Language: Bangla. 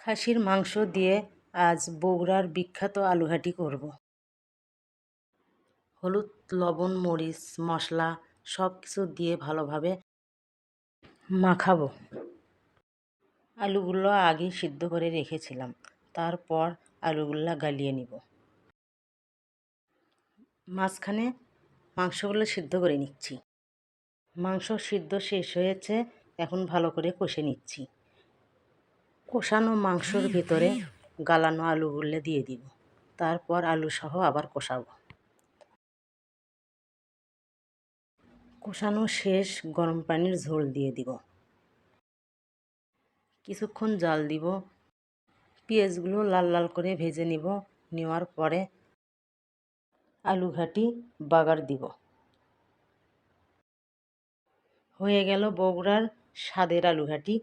খাসির মাংস দিয়ে আজ বগুড়ার বিখ্যাত আলুঘাটি করব। হলুদ, লবণ, মরিচ, মশলা সব কিছু দিয়ে ভালোভাবে মাখাবো। আলুগুলো আগে সিদ্ধ করে রেখেছিলাম, তারপর আলুগুলো গালিয়ে নিব। মাঝখানে মাংসগুলো সিদ্ধ করে নিচ্ছি। মাংস সিদ্ধ শেষ হয়েছে, এখন ভালো করে কষে নিচ্ছি। কষানো মাংসর ভিতরে গালানো আলুগুলো দিয়ে দিব, তারপর আলু সহ আবার কষাবো। কষানো শেষ, গরম পানির ঝোল দিয়ে দিব। কিছুক্ষণ জাল দিব। পেঁয়াজগুলো লাল লাল করে ভেজে নিব। নেওয়ার পরে আলুঘাটি বাগার দিব। হয়ে গেল বগুড়ার স্বাদের আলুঘাটি।